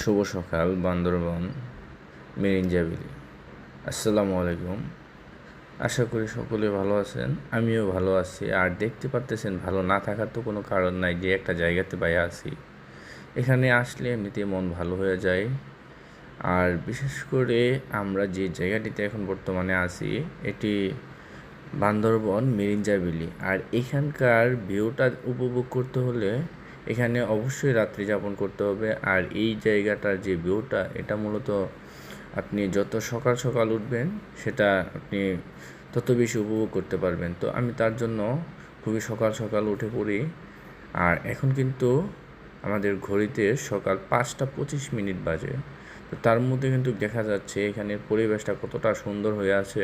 শুভ সকাল বান্দরবন মিরিঞ্জাবিলি। আসসালামু আলাইকুম। আশা করি সকলে ভালো আছেন, আমিও ভালো আছি। আর দেখতে পারতেছেন, ভালো না থাকার তো কোনো কারণ নাই, যে একটা জায়গাতে বাইরে আছি। এখানে আসলে এমনিতে মন ভালো হয়ে যায়। আর বিশেষ করে আমরা যে জায়গাটিতে এখন বর্তমানে আছি, এটি বান্দরবন মিরিঞ্জাবিলি। আর এখানকার ভিউটা উপভোগ করতে হলে এখানে অবশ্যই রাত্রি যাপন করতে হবে। আর এই জায়গাটার যে ভিউটা, এটা মূলত আপনি যত সকাল সকাল উঠবেন, সেটা আপনি তত বেশি উপভোগ করতে পারবেন। তো আমি তার জন্য খুবই সকাল সকাল উঠে পড়ি। আর এখন কিন্তু আমাদের ঘড়িতে সকাল 5টা 25 মিনিট বাজে। তো তার মধ্যে কিন্তু দেখা যাচ্ছে এখানের পরিবেশটা কতটা সুন্দর হয়ে আছে।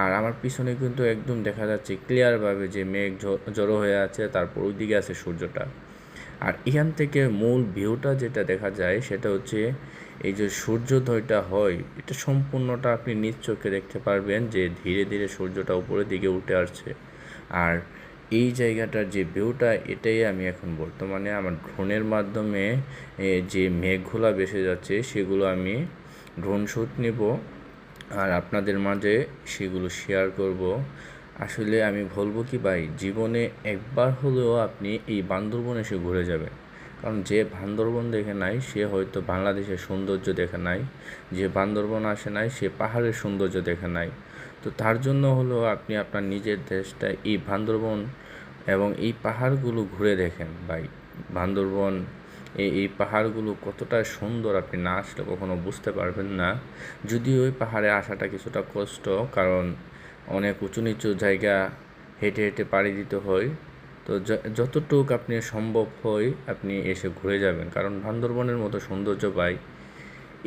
আর আমার পিছনে কিন্তু একদম দেখা যাচ্ছে ক্লিয়ারভাবে যে মেঘ জড়ো হয়ে আছে, তারপর ওইদিকে আছে সূর্যটা। আর এখান থেকে মূল ভিউটা যেটা দেখা যায়, সেটা হচ্ছে এই যে সূর্যোদয়টা হয়, এটা সম্পূর্ণটা আপনি নিজ চোখে দেখতে পারবেন, যে ধীরে ধীরে সূর্যটা উপরের দিকে উঠে আসছে। আর এই জায়গাটার যে ভিউটা, এটাই আমি এখন বর্তমানে আমার ড্রোনের মাধ্যমে যে মেঘগুলো ভেসে যাচ্ছে, সেগুলো আমি ড্রোন শ্যুট নিব আর আপনাদের মাঝে সেগুলো শেয়ার করব। আসলে আমি বলবো কি ভাই, জীবনে একবার হলেও আপনি এই বান্দরবন এসে ঘুরে যাবেন। কারণ যে বান্দরবন দেখে নাই, সে হয়তো বাংলাদেশের সৌন্দর্য দেখে নাই। যে বান্দরবন আসে নাই, সে পাহাড়ের সৌন্দর্য দেখে নাই। তো তার জন্য হলো আপনি আপনার নিজের দেশটা, এই বান্দরবন এবং এই পাহাড়গুলো ঘুরে দেখেন ভাই। বান্দরবন এই পাহাড়গুলো কতটা সুন্দর, আপনি না আসলে কখনো বুঝতে পারবেন না। যদিও ওই পাহাড়ে আসাটা কিছুটা কষ্ট, কারণ অনেক উঁচু নিচু জায়গা হেঁটে হেঁটে পাড়ি দিতে হয়। তো যতটুক আপনি সম্ভব হয় আপনি এসে ঘুরে যাবেন, কারণ বান্দরবনের মতো সৌন্দর্য পাই,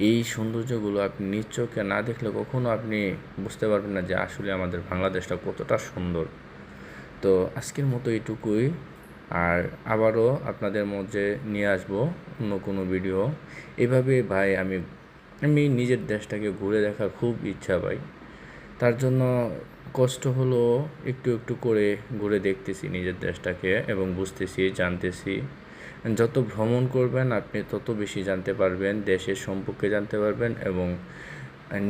এই সৌন্দর্যগুলো আপনি নিজ চোখে না দেখলে কখনো আপনি বুঝতে পারবেন না যে আসলে আমাদের বাংলাদেশটা কতটা সুন্দর। তো আজকের মতো এটুকুই। আর আবারও আপনাদের মধ্যে নিয়ে আসবো অন্য কোনো ভিডিও। এভাবে ভাই আমি নিজের দেশটাকে ঘুরে দেখার খুব ইচ্ছা ভাই। তার জন্য কষ্ট হলো, একটু একটু করে ঘুরে দেখতেছি নিজের দেশটাকে, এবং বুঝতেছি, জানতেছি। যত ভ্রমণ করবেন আপনি তত বেশি জানতে পারবেন, দেশের সম্পর্কে জানতে পারবেন, এবং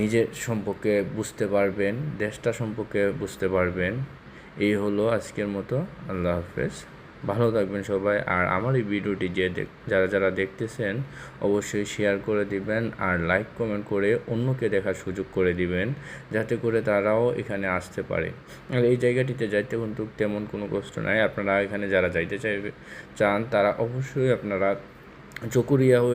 নিজের সম্পর্কে বুঝতে পারবেন, দেশটা সম্পর্কে বুঝতে পারবেন। এই হলো আজকের মতো। আল্লাহ হাফেজ, ভালো থাকবেন সবাই। আর আমার এই ভিডিওটি যারা যারা দেখতেছেন, অবশ্যই শেয়ার করে দিবেন আর লাইক কমেন্ট করে অন্যকে দেখার সুযোগ করে দিবেন, যাতে করে তারাও এখানে আসতে পারে। আর এই জায়গাটিতে যাইতে কিন্তু তেমন কোনো কষ্ট নাই। আপনারা এখানে যারা যাইতে চান, তারা অবশ্যই আপনারা চকরিয়া